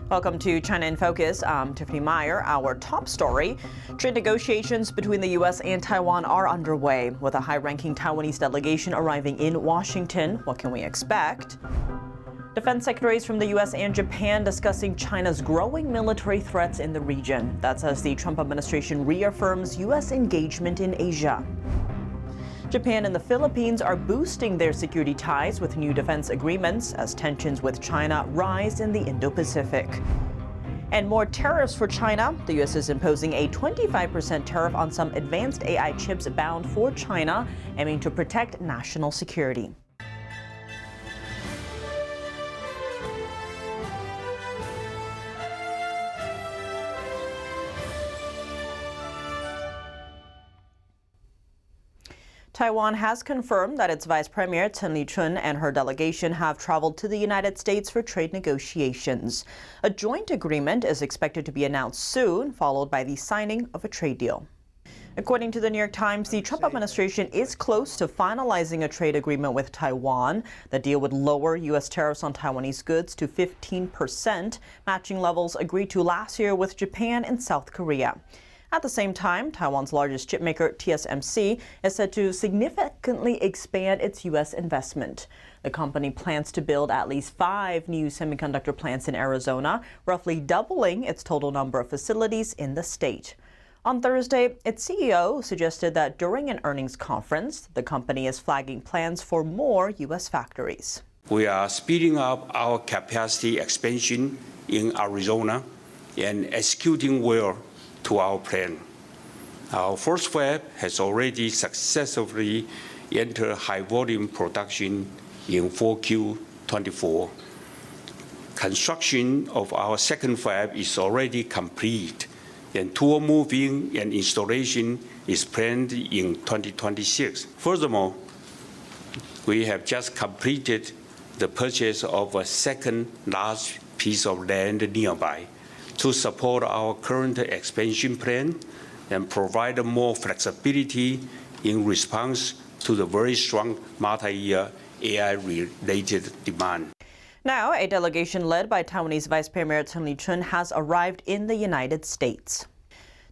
Welcome to China in Focus. I'm Tiffany Meyer. Our top story: trade negotiations between the U.S. and Taiwan are underway, with a high-ranking Taiwanese delegation arriving in Washington. What can we expect? Defense secretaries from the U.S. and Japan discussing China's growing military threats in the region. That's as the Trump administration reaffirms U.S. engagement in Asia. Japan and the Philippines are boosting their security ties with new defense agreements as tensions with China rise in the Indo-Pacific. And more tariffs for China. The U.S. is imposing a 25% tariff on some advanced AI chips bound for China, aiming to protect national security. Taiwan has confirmed that its Vice Premier Chen Li-chun and her delegation have traveled to the United States for trade negotiations. A joint agreement is expected to be announced soon, followed by the signing of a trade deal. According to the New York Times, the Trump administration is close to finalizing a trade agreement with Taiwan. The deal would lower U.S. tariffs on Taiwanese goods to 15%, matching levels agreed to last year with Japan and South Korea. At the same time, Taiwan's largest chipmaker, TSMC, is said to significantly expand its U.S. investment. The company plans to build at least 5 new semiconductor plants in Arizona, roughly doubling its total number of facilities in the state. On Thursday, its CEO suggested that during an earnings conference, the company is flagging plans for more U.S. factories. We are speeding up our capacity expansion in Arizona and executing well to our plan. Our first fab has already successfully entered high-volume production in 4Q24. Construction of our second fab is already complete, and tool moving and installation is planned in 2026. Furthermore, we have just completed the purchase of a second large piece of land nearby to support our current expansion plan and provide more flexibility in response to the very strong multi-year AI-related demand. Now, a delegation led by Taiwanese Vice Premier Chen Li-chun has arrived in the United States.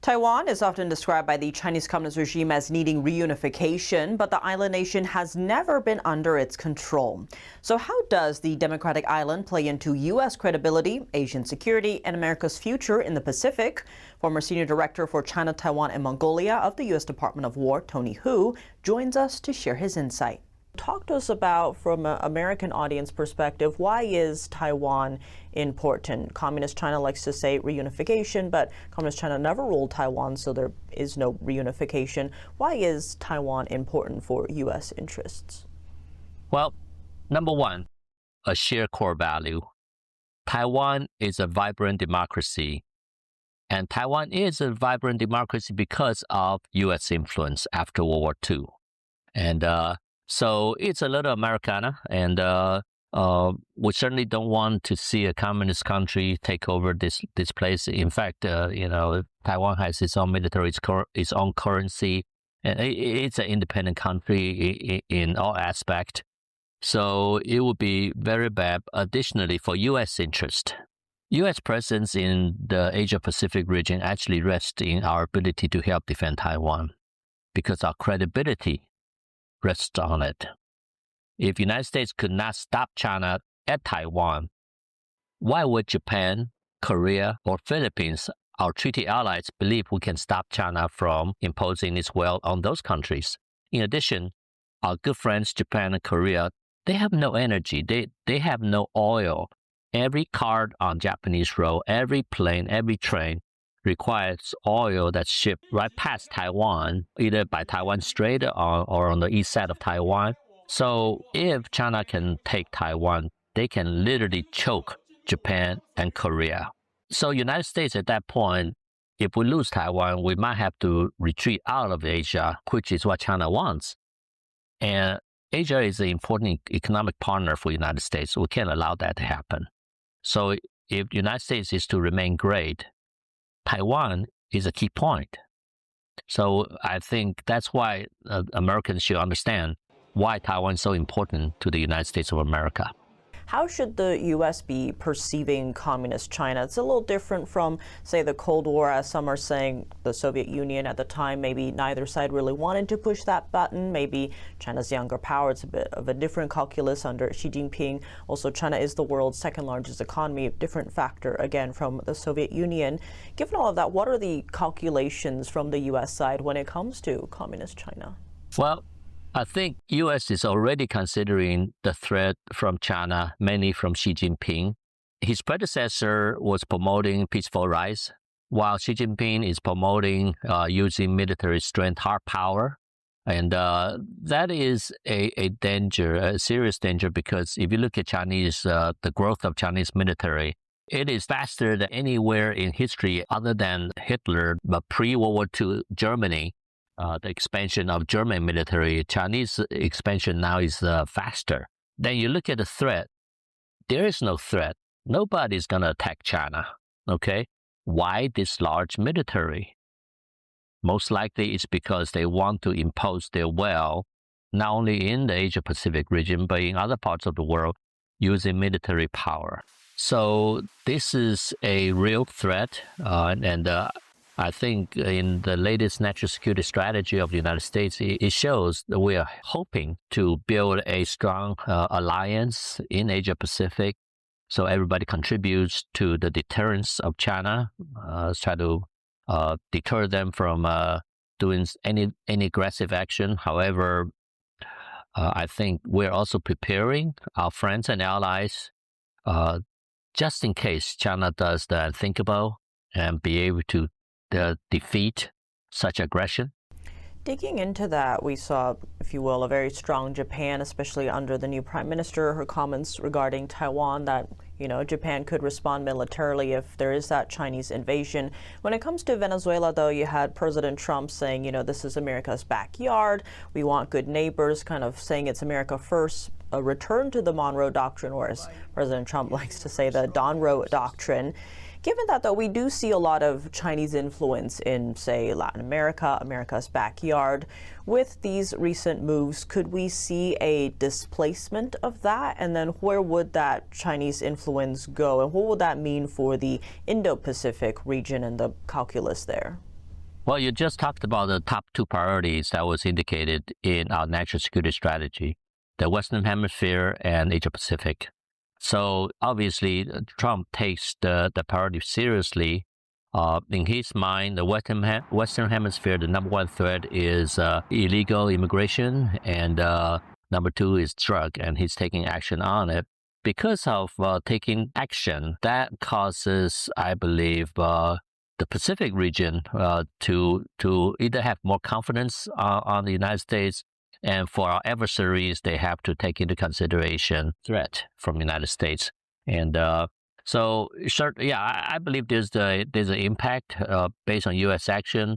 Taiwan is often described by the Chinese Communist regime as needing reunification, but the island nation has never been under its control. So how does the democratic island play into U.S. credibility, Asian security, and America's future in the Pacific? Former Senior Director for China, Taiwan, and Mongolia of the U.S. Department of War, Tony Hu, joins us to share his insight. Talk to us about, from an American audience perspective, why is Taiwan important? Communist China likes to say reunification, but Communist China never ruled Taiwan, so there is no reunification. Why is Taiwan important for U.S. interests? Well, number one, a shared core value. Taiwan is a vibrant democracy, and Taiwan is a vibrant democracy because of U.S. influence after World War II. And so it's a little Americana, and we certainly don't want to see a communist country take over this place. In fact, Taiwan has its own military, its own currency, and it's an independent country in all aspects. So it would be very bad, additionally, for U.S. interest. U.S. presence in the Asia-Pacific region actually rests in our ability to help defend Taiwan, because our credibility rests on it. If the United States could not stop China at Taiwan, why would Japan, Korea, or Philippines, our treaty allies, believe we can stop China from imposing its will on those countries? In addition, our good friends Japan and Korea, they have no energy. They have no oil. Every car on Japanese road, every plane, every train requires oil that's shipped right past Taiwan, either by Taiwan Strait or on the east side of Taiwan. So if China can take Taiwan, they can literally choke Japan and Korea. So United States at that point, if we lose Taiwan, we might have to retreat out of Asia, which is what China wants. And Asia is an important economic partner for the United States. We can't allow that to happen. So if the United States is to remain great, Taiwan is a key point. So I think that's why Americans should understand why Taiwan is so important to the United States of America. How should the U.S. be perceiving communist China? It's a little different from, say, the Cold War, as some are saying the Soviet Union at the time. Maybe neither side really wanted to push that button. Maybe China's younger power. It's a bit of a different calculus under Xi Jinping. Also, China is the world's second largest economy, a different factor, again, from the Soviet Union. Given all of that, what are the calculations from the U.S. side when it comes to communist China? Well, I think U.S. is already considering the threat from China, mainly from Xi Jinping. His predecessor was promoting peaceful rise, while Xi Jinping is promoting using military strength, hard power. And that is a danger, a serious danger, because if you look at the growth of Chinese military, it is faster than anywhere in history other than Hitler, but pre-World War II Germany. The expansion of German military, Chinese expansion now is faster. Then you look at the threat. There is no threat. Nobody's going to attack China. Okay? Why this large military? Most likely it's because they want to impose their will, not only in the Asia-Pacific region, but in other parts of the world, using military power. So this is a real threat, and I think in the latest national security strategy of the United States, it shows that we are hoping to build a strong alliance in Asia-Pacific, so everybody contributes to the deterrence of China, try to deter them from doing any aggressive action. However, I think we're also preparing our friends and allies just in case China does the unthinkable and be able to defeat such aggression. Digging into that, we saw, if you will, a very strong Japan, especially under the new prime minister, her comments regarding Taiwan that, Japan could respond militarily if there is that Chinese invasion. When it comes to Venezuela, though, you had President Trump saying, this is America's backyard. We want good neighbors, kind of saying it's America first. A return to the Monroe Doctrine, or as President Trump likes to say, the Donroe Doctrine. Given that, though, we do see a lot of Chinese influence in, say, Latin America, America's backyard. With these recent moves, could we see a displacement of that? And then where would that Chinese influence go? And what would that mean for the Indo-Pacific region and the calculus there? Well, you just talked about the top two priorities that was indicated in our national security strategy, the Western Hemisphere and Asia-Pacific. So obviously, Trump takes the priority seriously. In his mind, the Western Hemisphere, the number one threat is illegal immigration, and number two is drug, and he's taking action on it. Because of taking action, that causes, I believe, the Pacific region to either have more confidence on the United States, and for our adversaries, they have to take into consideration threat from the United States. And I believe there's an impact based on U.S. action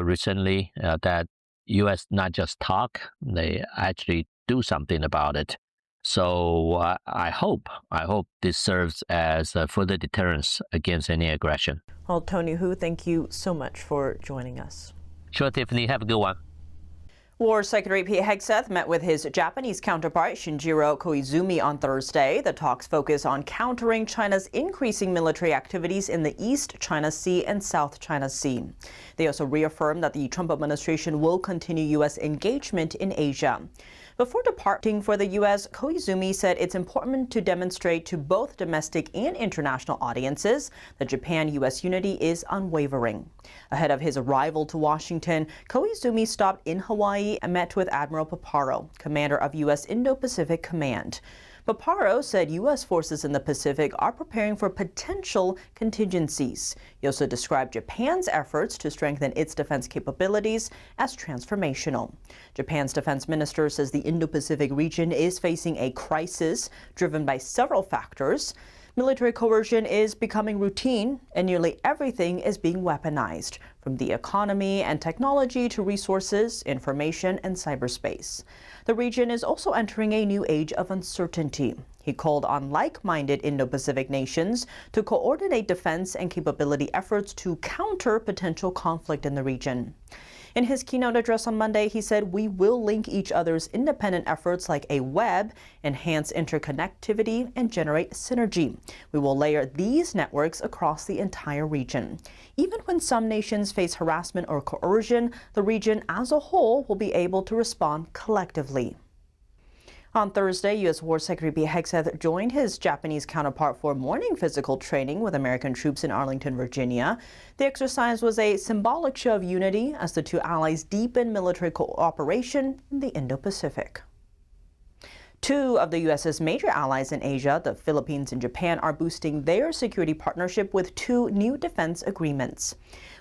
recently that U.S. not just talk, they actually do something about it. So I hope this serves as a further deterrence against any aggression. Well, Tony Hu, thank you so much for joining us. Sure, Tiffany. Have a good one. War Secretary Pete Hegseth met with his Japanese counterpart Shinjiro Koizumi on Thursday. The talks focus on countering China's increasing military activities in the East China Sea and South China Sea. They also reaffirmed that the Trump administration will continue U.S. engagement in Asia. Before departing for the U.S., Koizumi said it's important to demonstrate to both domestic and international audiences that Japan-U.S. unity is unwavering. Ahead of his arrival to Washington, Koizumi stopped in Hawaii and met with Admiral Paparo, commander of U.S. Indo-Pacific Command. Paparo said U.S. forces in the Pacific are preparing for potential contingencies. He also described Japan's efforts to strengthen its defense capabilities as transformational. Japan's defense minister says the Indo-Pacific region is facing a crisis driven by several factors. Military coercion is becoming routine, and nearly everything is being weaponized, from the economy and technology to resources, information, and cyberspace. The region is also entering a new age of uncertainty. He called on like-minded Indo-Pacific nations to coordinate defense and capability efforts to counter potential conflict in the region. In his keynote address on Monday, he said, "We will link each other's independent efforts like a web, enhance interconnectivity, and generate synergy. We will layer these networks across the entire region. Even when some nations face harassment or coercion, the region as a whole will be able to respond collectively." On Thursday, U.S. War Secretary Pete Hegseth joined his Japanese counterpart for morning physical training with American troops in Arlington, Virginia. The exercise was a symbolic show of unity as the two allies deepen military cooperation in the Indo-Pacific. Two of the U.S.'s major allies in Asia, the Philippines and Japan, are boosting their security partnership with two new defense agreements.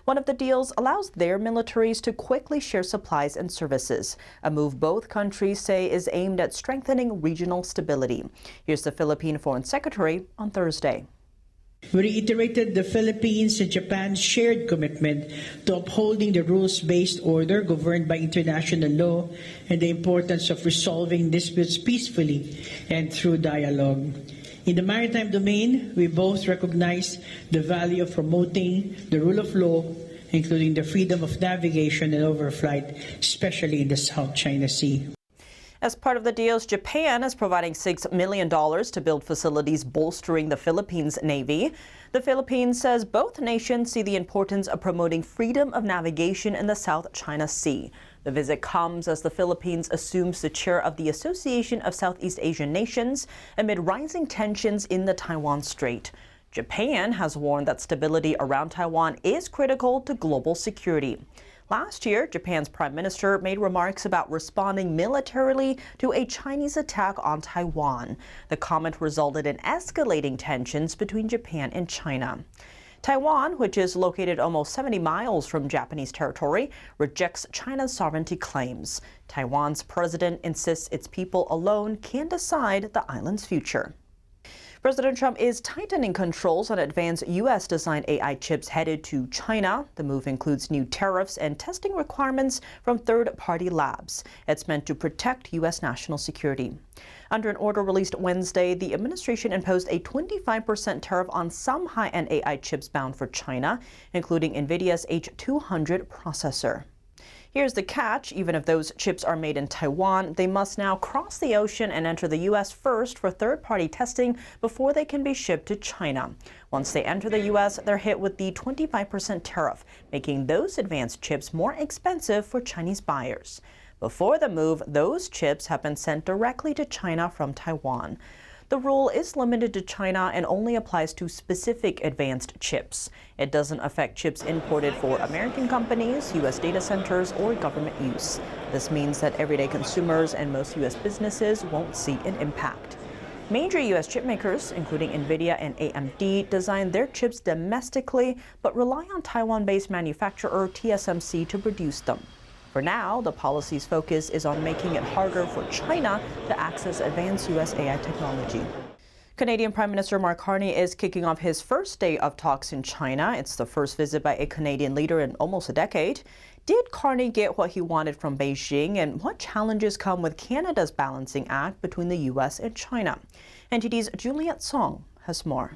One of the deals allows their militaries to quickly share supplies and services, a move both countries say is aimed at strengthening regional stability. Here's the Philippine Foreign Secretary on Thursday. We reiterated the Philippines and Japan's shared commitment to upholding the rules-based order governed by international law and the importance of resolving disputes peacefully and through dialogue. In the maritime domain, we both recognize the value of promoting the rule of law, including the freedom of navigation and overflight, especially in the South China Sea. As part of the deals, Japan is providing $6 million to build facilities bolstering the Philippines Navy. The Philippines says both nations see the importance of promoting freedom of navigation in the South China Sea. The visit comes as the Philippines assumes the chair of the Association of Southeast Asian Nations amid rising tensions in the Taiwan Strait. Japan has warned that stability around Taiwan is critical to global security. Last year, Japan's prime minister made remarks about responding militarily to a Chinese attack on Taiwan. The comment resulted in escalating tensions between Japan and China. Taiwan, which is located almost 70 miles from Japanese territory, rejects China's sovereignty claims. Taiwan's president insists its people alone can decide the island's future. President Trump is tightening controls on advanced U.S.-designed AI chips headed to China. The move includes new tariffs and testing requirements from third-party labs. It's meant to protect U.S. national security. Under an order released Wednesday, the administration imposed a 25% tariff on some high-end AI chips bound for China, including NVIDIA's H200 processor. Here's the catch. Even if those chips are made in Taiwan, they must now cross the ocean and enter the U.S. first for third-party testing before they can be shipped to China. Once they enter the U.S., they're hit with the 25% tariff, making those advanced chips more expensive for Chinese buyers. Before the move, those chips have been sent directly to China from Taiwan. The rule is limited to China and only applies to specific advanced chips. It doesn't affect chips imported for American companies, U.S. data centers, or government use. This means that everyday consumers and most U.S. businesses won't see an impact. Major U.S. chip makers, including NVIDIA and AMD, design their chips domestically but rely on Taiwan-based manufacturer TSMC to produce them. For now, the policy's focus is on making it harder for China to access advanced U.S. AI technology. Canadian Prime Minister Mark Carney is kicking off his first day of talks in China. It's the first visit by a Canadian leader in almost a decade. Did Carney get what he wanted from Beijing, and what challenges come with Canada's balancing act between the U.S. and China? NTD's Juliet Song has more.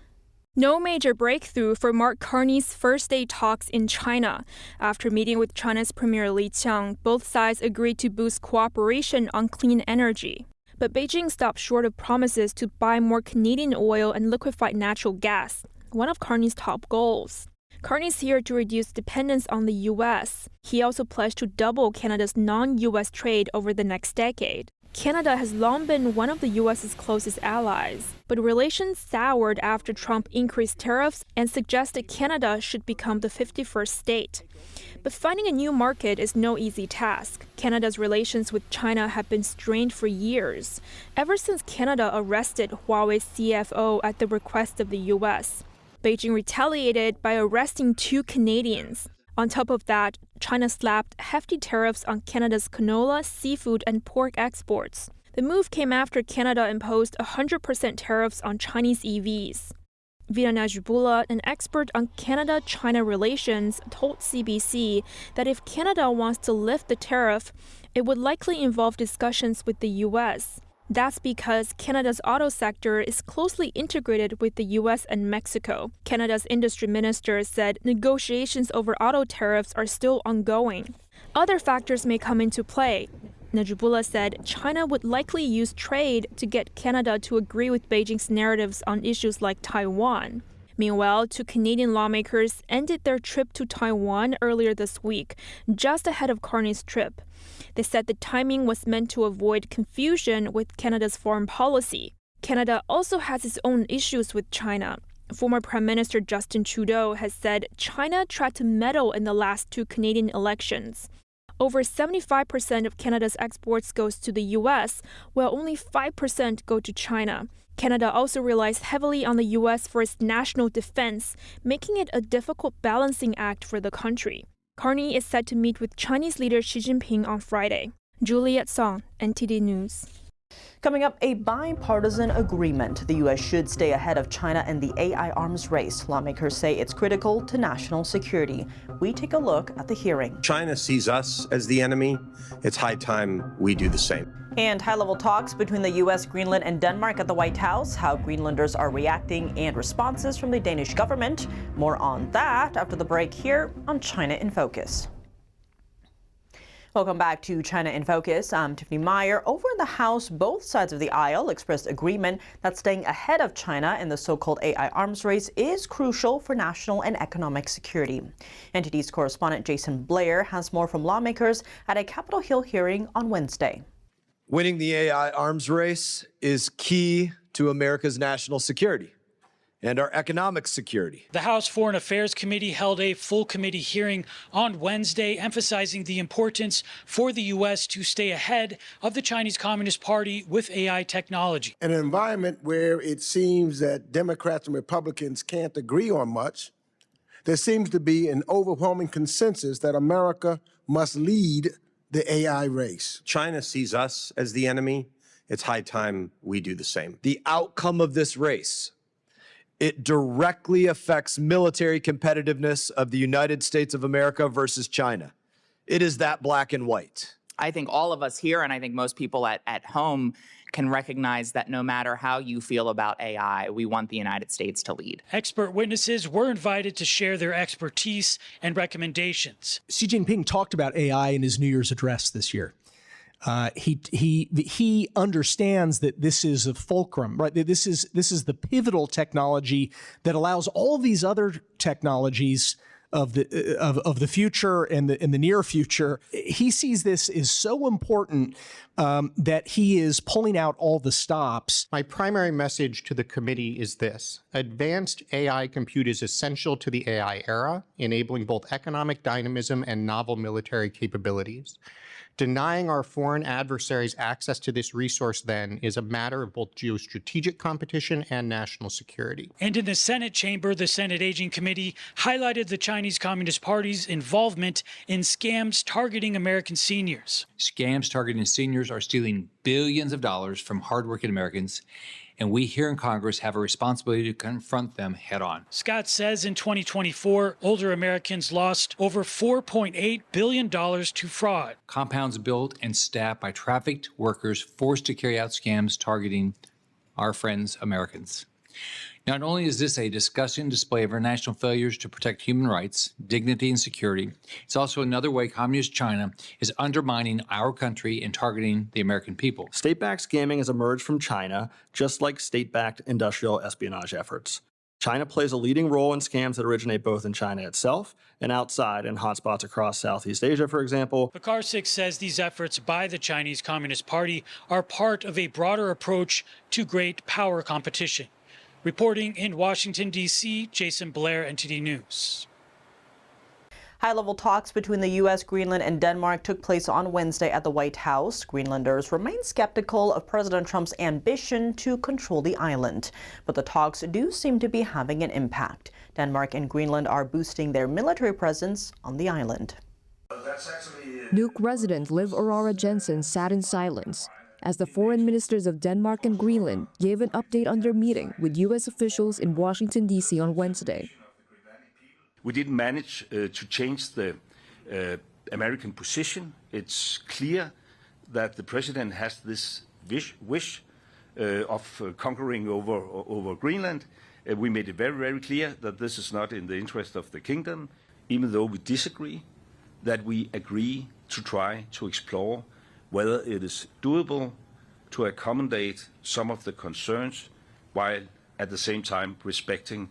No major breakthrough for Mark Carney's first-day talks in China. After meeting with China's Premier Li Qiang, both sides agreed to boost cooperation on clean energy. But Beijing stopped short of promises to buy more Canadian oil and liquefied natural gas, one of Carney's top goals. Carney's here to reduce dependence on the U.S. He also pledged to double Canada's non-U.S. trade over the next decade. Canada has long been one of the U.S.'s closest allies, but relations soured after Trump increased tariffs and suggested Canada should become the 51st state. But finding a new market is no easy task. Canada's relations with China have been strained for years, ever since Canada arrested Huawei's CFO at the request of the U.S. Beijing retaliated by arresting 2 Canadians. On top of that, China slapped hefty tariffs on Canada's canola, seafood, and pork exports. The move came after Canada imposed 100% tariffs on Chinese EVs. Vina Najibullah, an expert on Canada-China relations, told CBC that if Canada wants to lift the tariff, it would likely involve discussions with the U.S. That's because Canada's auto sector is closely integrated with the U.S. and Mexico. Canada's industry minister said negotiations over auto tariffs are still ongoing. Other factors may come into play. Najibullah said China would likely use trade to get Canada to agree with Beijing's narratives on issues like Taiwan. Meanwhile, two Canadian lawmakers ended their trip to Taiwan earlier this week, just ahead of Carney's trip. They said the timing was meant to avoid confusion with Canada's foreign policy. Canada also has its own issues with China. Former Prime Minister Justin Trudeau has said China tried to meddle in the last two Canadian elections. Over 75% of Canada's exports goes to the U.S., while only 5% go to China. Canada also relies heavily on the U.S. for its national defense, making it a difficult balancing act for the country. Carney is set to meet with Chinese leader Xi Jinping on Friday. Juliet Song, NTD News. Coming up, a bipartisan agreement. The U.S. should stay ahead of China in the AI arms race. Lawmakers say it's critical to national security. We take a look at the hearing. China sees us as the enemy. It's high time we do the same. And high-level talks between the U.S., Greenland, and Denmark at the White House, how Greenlanders are reacting, and responses from the Danish government. More on that after the break here on China in Focus. Welcome back to China in Focus. I'm Tiffany Meyer. Over in the House, both sides of the aisle expressed agreement that staying ahead of China in the so-called AI arms race is crucial for national and economic security. NTD's correspondent Jason Blair has more from lawmakers at a Capitol Hill hearing on Wednesday. Winning the AI arms race is key to America's national security and our economic security. The House Foreign Affairs Committee held a full committee hearing on Wednesday, emphasizing the importance for the U.S. to stay ahead of the Chinese Communist Party with AI technology. In an environment where it seems that Democrats and Republicans can't agree on much, there seems to be an overwhelming consensus that America must lead the AI race. China sees us as the enemy. It's high time we do the same. The outcome of this race, it directly affects military competitiveness of the United States of America versus China. It is that black and white. I think all of us here, and I think most people at home, can recognize that no matter how you feel about AI, we want the United States to lead. Expert witnesses were invited to share their expertise and recommendations. Xi Jinping talked about AI in his New Year's address this year. He understands that this is a fulcrum, right? This is the pivotal technology that allows all these other technologies of the future and the near future. He sees this as so important that he is pulling out all the stops. My primary message to the committee is this: advanced AI compute is essential to the AI era, enabling both economic dynamism and novel military capabilities. Denying our foreign adversaries access to this resource, then, is a matter of both geostrategic competition and national security. And in the Senate chamber, the Senate Aging Committee highlighted the Chinese Communist Party's involvement in scams targeting American seniors. Scams targeting seniors are stealing billions of dollars from hardworking Americans, and we here in Congress have a responsibility to confront them head on. Scott says in 2024, older Americans lost over $4.8 billion to fraud. Compounds built and staffed by trafficked workers forced to carry out scams targeting our friends, Americans. Not only is this a disgusting display of our national failures to protect human rights, dignity, and security, it's also another way Communist China is undermining our country and targeting the American people. State-backed scamming has emerged from China, just like state-backed industrial espionage efforts. China plays a leading role in scams that originate both in China itself and outside in hotspots across Southeast Asia, for example. Pekarsik says these efforts by the Chinese Communist Party are part of a broader approach to great power competition. Reporting in Washington, D.C., Jason Blair, NTD News. High-level talks between the U.S., Greenland, and Denmark took place on Wednesday at the White House. Greenlanders remain skeptical of President Trump's ambition to control the island, but the talks do seem to be having an impact. Denmark and Greenland are boosting their military presence on the island. Nuuk resident Liv Aurora Jensen sat in silence as the foreign ministers of Denmark and Greenland gave an update on their meeting with U.S. officials in Washington, D.C. on Wednesday. We didn't manage to change the American position. It's clear that the president has this wish of conquering over Greenland. We made it very, very clear that this is not in the interest of the kingdom, even though we disagree, that we agree to try to explore whether it is doable to accommodate some of the concerns while at the same time respecting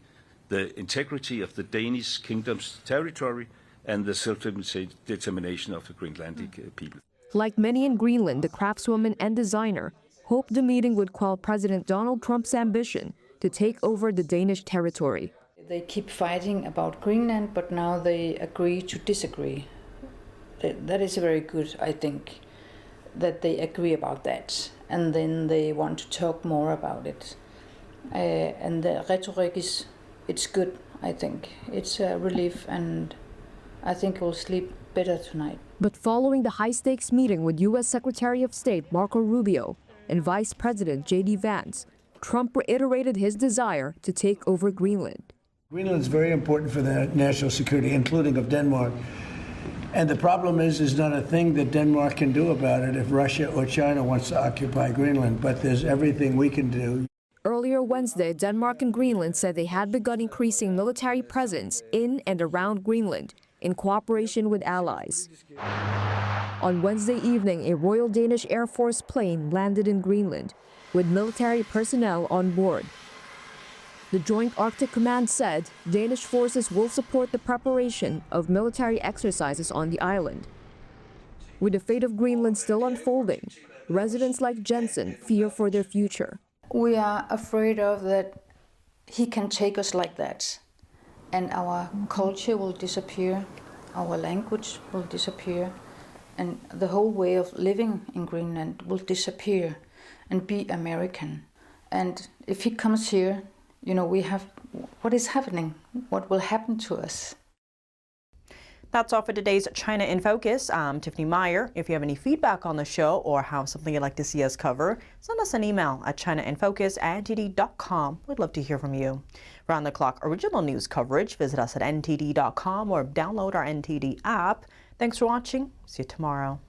the integrity of the Danish kingdom's territory and the self-determination of the Greenlandic people. Like many in Greenland, the craftswoman and designer hoped the meeting would quell President Donald Trump's ambition to take over the Danish territory. They keep fighting about Greenland, but now they agree to disagree. That is very good, I think, that they agree about that, and then they want to talk more about it. And the rhetoric it's good, I think. It's a relief, and I think we'll sleep better tonight. But following the high-stakes meeting with U.S. Secretary of State Marco Rubio and Vice President J.D. Vance, Trump reiterated his desire to take over Greenland. Greenland is very important for the national security, including of Denmark. And the problem is not a thing that Denmark can do about it if Russia or China wants to occupy Greenland, but there's everything we can do. Earlier Wednesday, Denmark and Greenland said they had begun increasing military presence in and around Greenland in cooperation with allies. On Wednesday evening, a Royal Danish Air Force plane landed in Greenland with military personnel on board. The Joint Arctic Command said Danish forces will support the preparation of military exercises on the island. With the fate of Greenland still unfolding, residents like Jensen fear for their future. We are afraid of that he can take us like that, and our culture will disappear, our language will disappear, and the whole way of living in Greenland will disappear and be American. And if he comes here, you know, we have what is happening, what will happen to us. That's all for today's China in Focus. I'm Tiffany Meyer. If you have any feedback on the show or have something you'd like to see us cover, send us an email at chinainfocus@ntd.com. We'd love to hear from you. Round the clock original news coverage, visit us at ntd.com or download our NTD app. Thanks for watching. See you tomorrow.